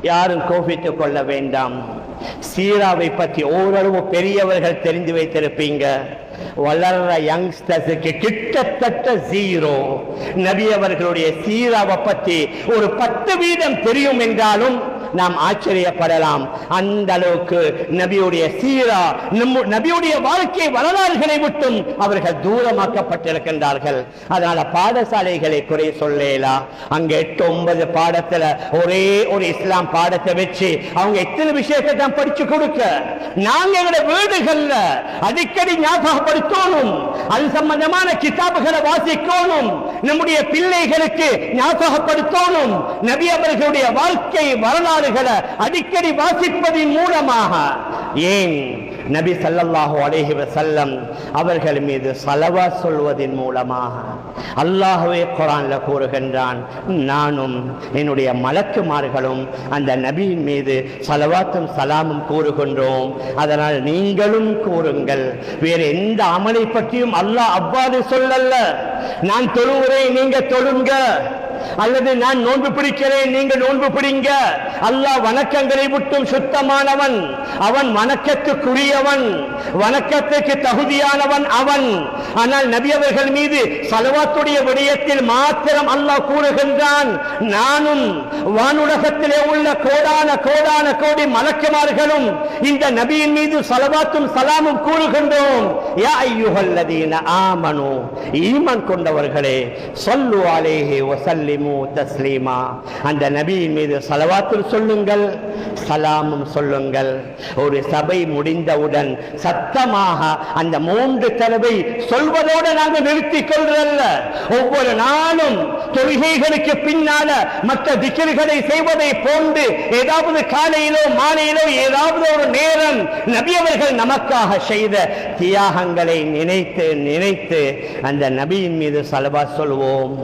யாரும் கோபித்துக் கொள்ள வேண்டாம். சீராவை பற்றி ஓரளவு பெரியவர்கள் தெரிந்து வைத்திருப்பீங்க. வளர்ற யங்ஸ்டர்ஸுக்கு கிட்டத்தட்ட 0. நபி அவர்களுடைய சீராவை பற்றி ஒரு 10% தெரியும் என்றாலும் நாம் ஆச்சரியப்படலாம். அந்த அளவுக்கு நபியுடைய சீரா, நபியுடைய வாழ்க்கை வரலாறுகளை விட்டும் அவர்கள் தூரமாக்கப்பட்டிருக்கின்றார்கள். அதனால பாடசாலைகளை குறை சொல்லலாம். அங்க 8-9 பாடத்துல ஒரே ஒரு இஸ்லாம் பாடத்தை வச்சு அவங்க எத்தனை விஷயத்தை தான் படிச்சு கொடுக்க. நாங்க எங்களுடைய வீடுகள்ல அடிக்கடி ஞாபகப்படுத்தணும். அது சம்பந்தமான கிதாபுகளை வாசிக்கணும். நம்முடைய பிள்ளைகளுக்கு ஞாபகப்படுத்தணும். நபி அவர்களுடைய வாழ்க்கை வரலாறு அடிக்கடி வாசிப்பதின் மூலமாக, ஏன் நபி ஸல்லல்லாஹு அலைஹி வஸல்லம் அவர்கள் மீது ஸலவாத் சொல்வதின் மூலமாக. அல்லாஹ்வே குர்ஆன்ல கூறுகின்றான், நானும் என்னுடைய மலக்குமார்களும் அந்த நபியின் மீது ஸலவாத்தும் ஸலாமும் கூறுகின்றோம், அதனால் நீங்களும் கூறுங்கள். வேறு எந்த அமலை பற்றியும் அல்லாஹ் அவ்வாறு சொல்லல்ல. நான் தொழுகிறேன், நீங்க தொழுங்க, அல்லது நான் நோன்பு பிடிக்கிறேன், நீங்க நோன்பு பிடிங்க. அல்லாஹ் வணக்கங்களை விட்டும் சுத்தமானவன். அவன் வணக்கத்துக்குரியவன், வணக்கத்துக்கு தகுதியானவன் அவன். ஆனால் நபி அவர்கள் மீது ஸலவாத்துடைய விடயத்தில் மாத்திரம் அல்லாஹ் கூறுகின்றான், நானும் வானுலகத்திலே உள்ள கோடான கோடி மலக்குமார்களும் இந்த நபியின் மீது ஸலவாத்தும் ஸலாமும் கூறுகின்றோம். யா அய்யுஹல்லதீன ஆமனூ, ஈமான் கொண்டவர்களே, ஸல்லு அலைஹி வஸல்லிமு தஸ்லீமா, அந்த நபியின் மீது ஸலவாத்தும் சொல்லுங்கள், சலாமும் சொல்லுங்கள். ஒரு சபை முடிந்தவுடன் சத்தமாக அந்த 3 தடவை சொல்வதோடு நாங்கள் நிறுத்திக் கொள்றல்ல. ஒவ்வொரு நாளும் தொழுகைகளுக்கு பின்னால மற்ற திக்ர்களை செய்வதை போன்று ஏதாவது காலையிலோ மாலையிலோ ஏதாவது ஒரு நேரம் நபி அவர்கள் நமக்காக செய்த தியாகங்களை நினைத்து அந்த நபியின் மீது ஸலவாத் சொல்வோம்.